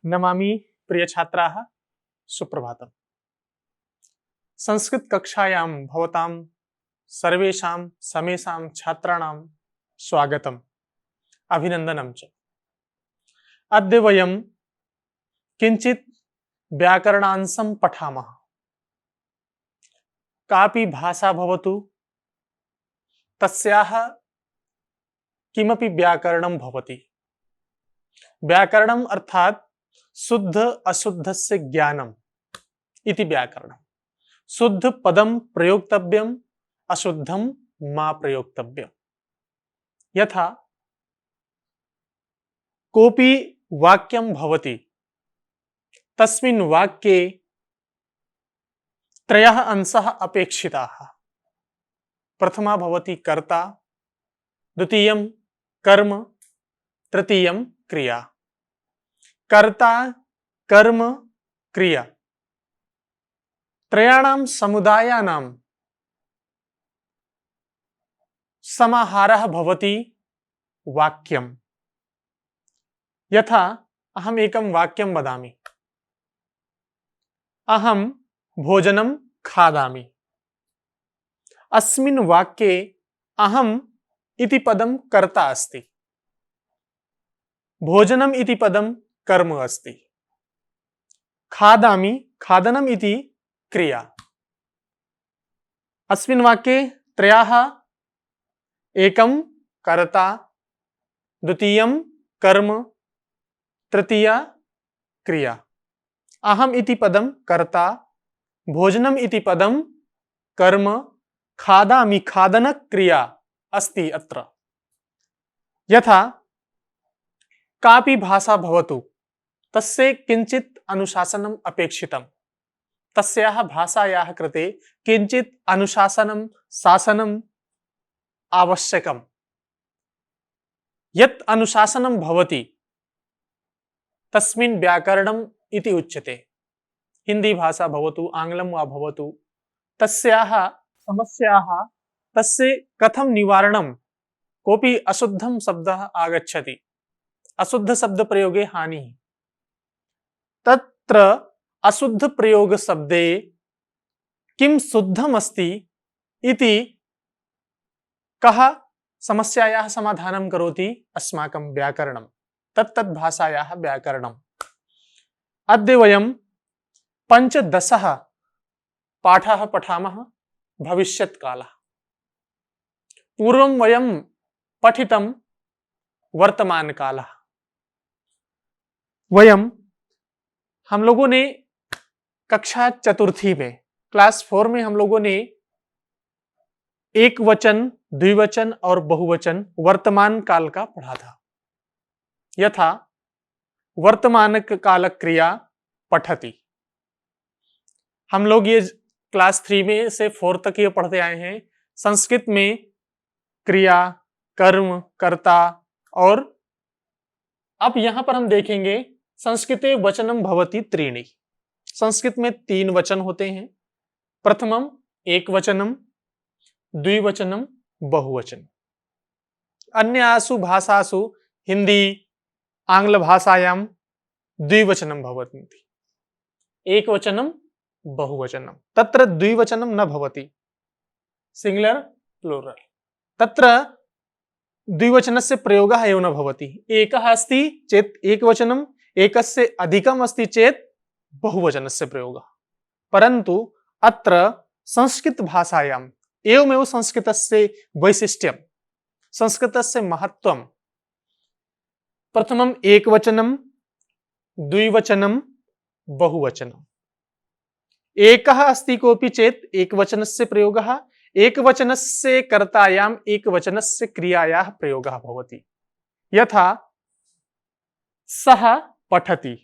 नमामि प्रिय छात्राः सुप्रभातम्। संस्कृत कक्षायां भवतां सर्वेषां समेषां छात्राणां स्वागतम् अभिनन्दनं च। अद्य वयं किञ्चित् व्याकरणांशं पठामः। कापि भाषा भवतु तस्याः किमपि व्याकरणं भवति। व्याकरणम् अर्थात् शुद्ध अशुद्धस्य ज्ञानम् इति व्याकरणम्। शुद्ध पदं प्रयोक्तव्यम्, अशुद्धं मा प्रयोक्तव्यम्। यथा कोऽपि वाक्यं भवति, तस्मिन् वाक्ये त्रयः अंशाः अपेक्षिताः। प्रथमा भवति कर्ता, द्वितीयं कर्म, तृतीयं क्रिया। कर्ता कर्म क्रिया त्रयाणां समुदायानां समाहारः भवति वाक्यम्। यथा अहम् एकं वाक्यं वदामि, अहं भोजनं खादामि। अस्मिन् वाक्ये अहम् इति पदं कर्ता अस्ति, भोजनम् इति पदं कर्म अस्ति, खादामि खादनम् इति क्रिया। अस्मिन् वाक्ये त्रयाः, एकं कर्ता, द्वितीयं कर्म, तृतीया क्रिया। अहम् इति पदं कर्ता, भोजनम् इति पदं कर्म, खादामि खादन क्रिया अस्ति अत्र। यथा कापि भाषा भवतु, तस्य किञ्चित् अनुशासनम् अपेक्षितम्। तस्याः भाषायाः कृते किञ्चित् अनुशासनं, शासनम् आवश्यकम्। यत् अनुशासनं भवति तस्मिन् व्याकरणम् इति उच्यते। हिंदी भाषा भवतु, आंग्लं वा भवतु, तस्याः समस्याः तस्य कथं निवारणं। कोऽपि अशुद्धं शब्दः आगच्छति, अशुद्ध शब्द प्रयोगे हानिः। तत्र अशुद्ध प्रयोग शब्दे किं शुद्धम् अस्ति इति कः समस्यायाः समाधानं करोति? अस्माकं व्याकरणं, तत्तत् भाषायाः व्याकरणम्। अद्य वयं पञ्चदशः पाठः पठामः, भविष्यत्कालः। पूर्वं वयं पठितं वर्तमानकालः। हम लोगों ने कक्षा चतुर्थी में, क्लास 4 में हम लोगों ने एक वचन, द्विवचन और बहुवचन वर्तमान काल का पढ़ा था। यथा वर्तमान काल क्रिया पठति। हम लोग ये क्लास 3 में से 4 तक ये पढ़ते आए हैं। संस्कृत में क्रिया, कर्म, कर्ता, और अब यहां पर हम देखेंगे संस्कृते वचनम भवति त्रीणि। संस्कृत में 3 वचन होते हैं। प्रथमम एक वचनम, द्विवचनम, बहुवचन। अन्यासु भाषासु हिंदी, आंग्ल भाषायां द्विवचनम भवति, एक वचनम, बहुवचनम। तत्र द्विवचनम न भवति, सिंगुलर प्लूरल। तत्र द्विवचनस्य प्रयोगः एव न भवति। एकः अस्ति चेत् एकवचनम्, एकस्य अधिकम् अस्ति चेत् बहुवचनस्य प्रयोगः। परन्तु अत्र संस्कृत भाषायाम् एवमेव संस्कृतस्य वैशिष्ट्यं, संस्कृतस्य महत्त्वं। प्रथमम् एकवचनं, द्विवचनं, बहुवचनम्। एकः अस्ति कोऽपि चेत् एकवचनस्य प्रयोगः, एकवचनस्य कर्तायाम् एकवचनस्य क्रियायाः प्रयोगः भवति। यथा सः पठति,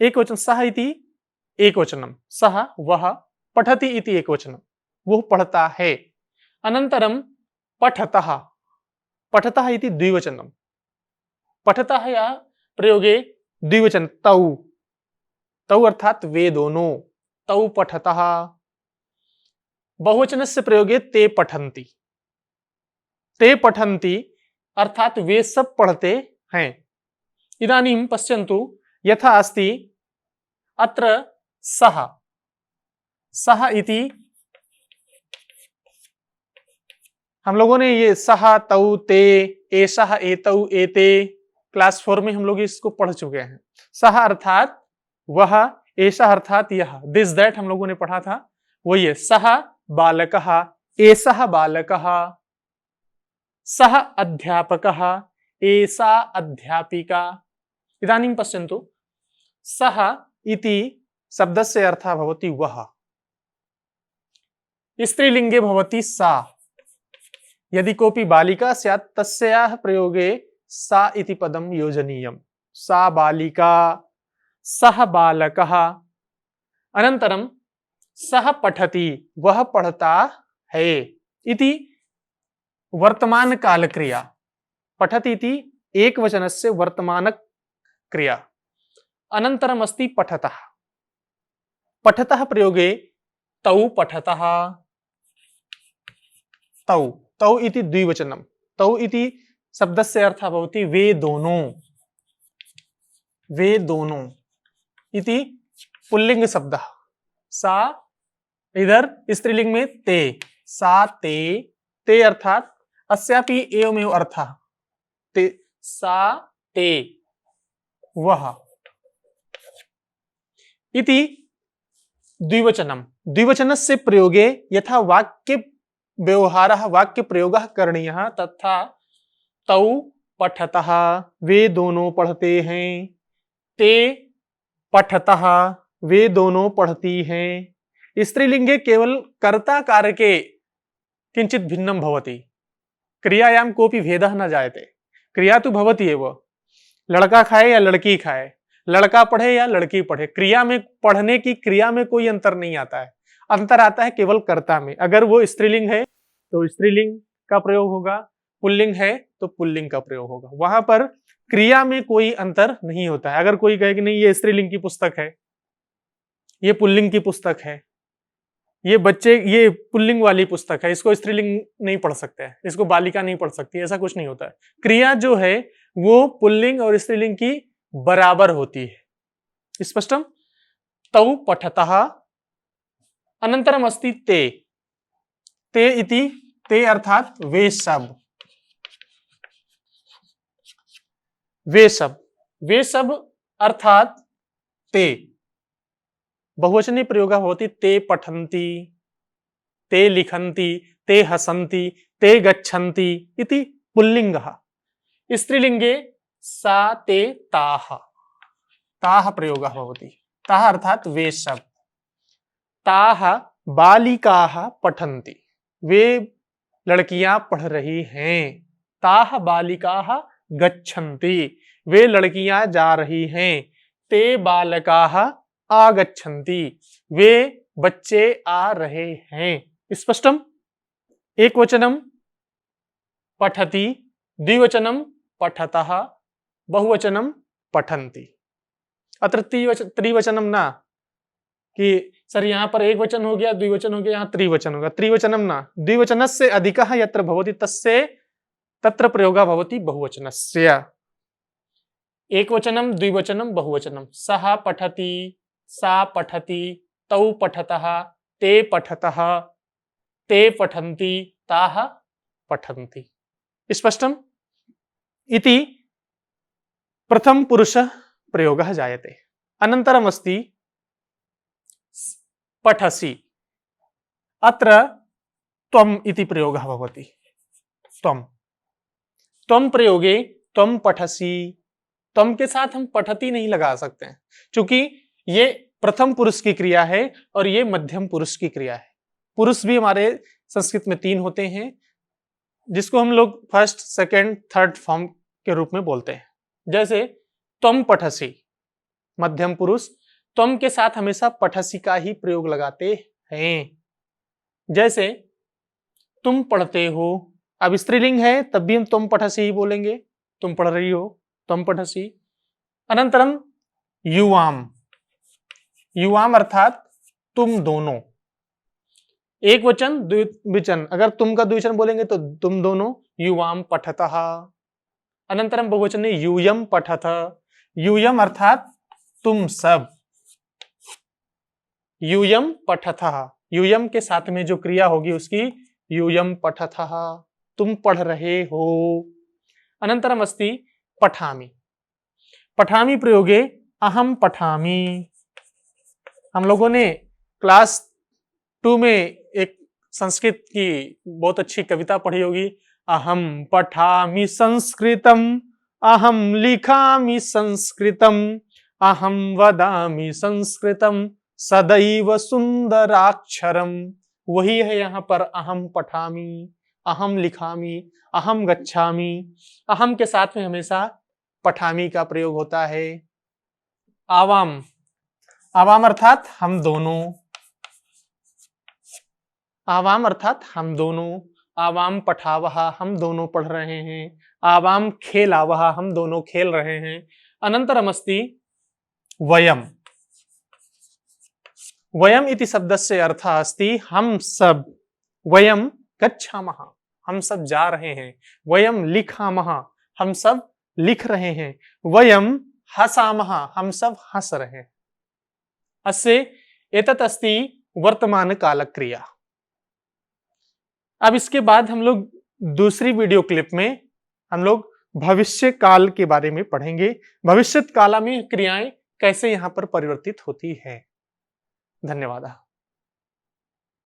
एकवचन सः इति एकवचनं, सः वह, पठति इति एकवचनं, वो पढ़ता है। अनन्तरं पठतः, पठतः इति द्विवचनं, पठतः या प्रयोगे द्विवचन तौ, तौ अर्थात वे दोनों, तौ पठतः। बहुवचनस्य प्रयोगे ते पठन्ति, ते पठन्ति अर्थात वे सब पढ़ते हैं। इदानीं पश्यन्तु, यथा अस्ति अत्र सः सः इति हम लोगों ने ये सः तौ ते एषः एतौ एते क्लास 4 में हम लोग इसको पढ़ चुके हैं। सः अर्थात वह, एषः अर्थात यह, दिस दैट हम लोगों ने पढ़ा था। वो ये सः बालकः, एषः बालकः, सः अध्यापकः, एषा अध्यापिका। इदानीं पश्यन्तु, सः इति शब्दस्य अर्थः भवति वह, स्त्रीलिंगे भवति सा। यदि कोऽपि बालिका स्यात् तस्याः प्रयोगे सा इति पदं योजनीयम्। सा बालिका, सः बालकः। अनन्तरं सः पठति, वह पढ़ता है इति वर्तमान काल क्रिया। पठति इति एकवचनस्य वर्तमान क्रिया। अनन्तरम् अस्ति पठतः। पठतः प्रयोगे तौ पठतः, तौ, तौ इति द्विवचनम्। तौ इति शब्दस्य अर्थः भवति वे दोनों, वे दोनों इति पुल्लिंग शब्दः। सा इधर स्त्रीलिंग में ते, सा ते, ते अर्थात अस्यापि एवमेव अर्थः। ते, सा ते, वह इति द्विवचनम्। द्विवचनस्य प्रयोगे यथा वाक्य व्यवहारः, वाक्य प्रयोगः करणीयः तथा तौ पठतः, वे दोनों पढ़ते हैं, ते पठतः, वे दोनों पढ़ती हैं। स्त्रीलिंगे केवल कर्ता कारके किंचित भिन्नं भवति, क्रियायां कोऽपि भेदः न जायते। क्रिया तो भवति एव, लड़का खाए या लड़की खाए, लड़का पढ़े या लड़की पढ़े, क्रिया में, पढ़ने की क्रिया में कोई अंतर नहीं आता है। अंतर आता है केवल कर्ता में। अगर वो स्त्रीलिंग है तो स्त्रीलिंग का प्रयोग होगा, पुल्लिंग है तो पुल्लिंग का प्रयोग होगा। वहां पर क्रिया में कोई अंतर नहीं होता है। अगर कोई कहे कि नहीं ये स्त्रीलिंग की पुस्तक है, ये पुल्लिंग की पुस्तक है, ये बच्चे, ये पुल्लिंग वाली पुस्तक है, इसको स्त्रीलिंग नहीं पढ़ सकते हैं, इसको बालिका नहीं पढ़ सकती, ऐसा कुछ नहीं होता है। क्रिया जो है वो पुल्लिंग और स्त्रीलिंग की बराबर होती है। स्पष्टम? तौ पठतः। अनंतरम अस्ति ते। ते इति, ते अर्थात वे सब, वे सब, वे सब अर्थात ते। बहुवचनी प्रयोगः भवति ते पठन्ति, ते लिखन्ति, ते हसन्ति, ते गच्छन्ति इति पुल्लिंगः। स्त्रीलिंगे सा ते ताः, ताः प्रयोगः भवति। ताः अर्थात वे सब। ताः बालिकाः पठन्ति, वे लड़कियां पढ़ रही हैं। ताः बालिकाः गच्छन्ति, वे लड़कियां जा रही हैं। ते बालकाः आगच्छन्ति, वे बच्चे आ रहे हैं। स्पष्टम? एक वचनम पठति, द्विवचनम पठतः, बहुवचनम पठन्ति। अत्र त्रिवचनम ना कि सर यहाँ पर एक वचन हो गया, द्विवचन हो गया, यहाँ त्रिवचन होगा। त्रिवचनम ना, द्विवचनस्य अधिकः यत्र भवति तस्य तत्र प्रयोगः भवति बहुवचनस्य। एकवचनम, द्विवचनम, बहुवचनम। सः पठति, सा पठति, तौ पठतः, ते पठतः, ते पठन्ति, ताः पठन्ति। स्पष्टम? इति प्रथम पुरुष प्रयोगः जायते। अनन्तरम् अस्ति पठसि। अत्र त्वम् इति प्रयोगः भवति। त्वम्, त्वम् प्रयोगे त्वम् पठसि, त्वम् के साथ हम पठति नहीं लगा सकते हैं, क्योंकि ये प्रथम पुरुष की क्रिया है और ये मध्यम पुरुष की क्रिया है। पुरुष भी हमारे संस्कृत में 3 होते हैं, जिसको हम लोग फर्स्ट, सेकंड, थर्ड फॉर्म के रूप में बोलते हैं। जैसे त्वम् पठसि मध्यम पुरुष, त्वम् के साथ हमेशा पठसि का ही प्रयोग लगाते हैं। जैसे तुम पढ़ते हो, अब स्त्रीलिंग है तब भी हम तुम पठसि ही बोलेंगे, तुम पढ़ रही हो, तुम पठसि। अनंतरम युवाम, युवाम अर्थात तुम दोनों। एक वचन, द्विवचन, अगर तुम का द्विवचन बोलेंगे तो तुम दोनों, युवाम पठतः। अनंतरम बहुवचन यूयम पठत, यूयम अर्थात तुम सब। यूयम पठतः, यूयम के साथ में जो क्रिया होगी उसकी यूयम पठतः, तुम पढ़ रहे हो। अनंतरम अस्ति पठामि, पठामि प्रयोगे अहम पठामि। हम लोगों ने क्लास 2 में एक संस्कृत की बहुत अच्छी कविता पढ़ी होगी, अहम पठामि संस्कृतम, अहम लिखामि संस्कृतम, अहम वदामि संस्कृतम सदैव सुंदराक्षरम। वही है यहाँ पर अहम पठामि, अहम लिखामि, अहम गच्छामि। अहम के साथ में हमेशा पठामि का प्रयोग होता है। आवाम, आवाम अर्थात हम दोनों, आवाम अर्थात हम दोनों। आवाम पठावह, हम दोनों पढ़ रहे हैं। आवाम खेलावह, हम दोनों खेल रहे हैं। अनंतरम अस्ति वयम, वयम इति शब्दस्य अर्थः अस्ति हम सब। वयम गच्छामः, हम सब जा रहे हैं। वयम लिखामः, हम सब लिख रहे हैं। वयम हसामः, हम सब हंस रहे हैं। अस्य एतत् अस्ति वर्तमान काल क्रिया। अब इसके बाद हम लोग दूसरी वीडियो क्लिप में हम लोग भविष्य काल के बारे में पढ़ेंगे। भविष्य काल में क्रियाएं कैसे यहां पर परिवर्तित होती है। धन्यवाद।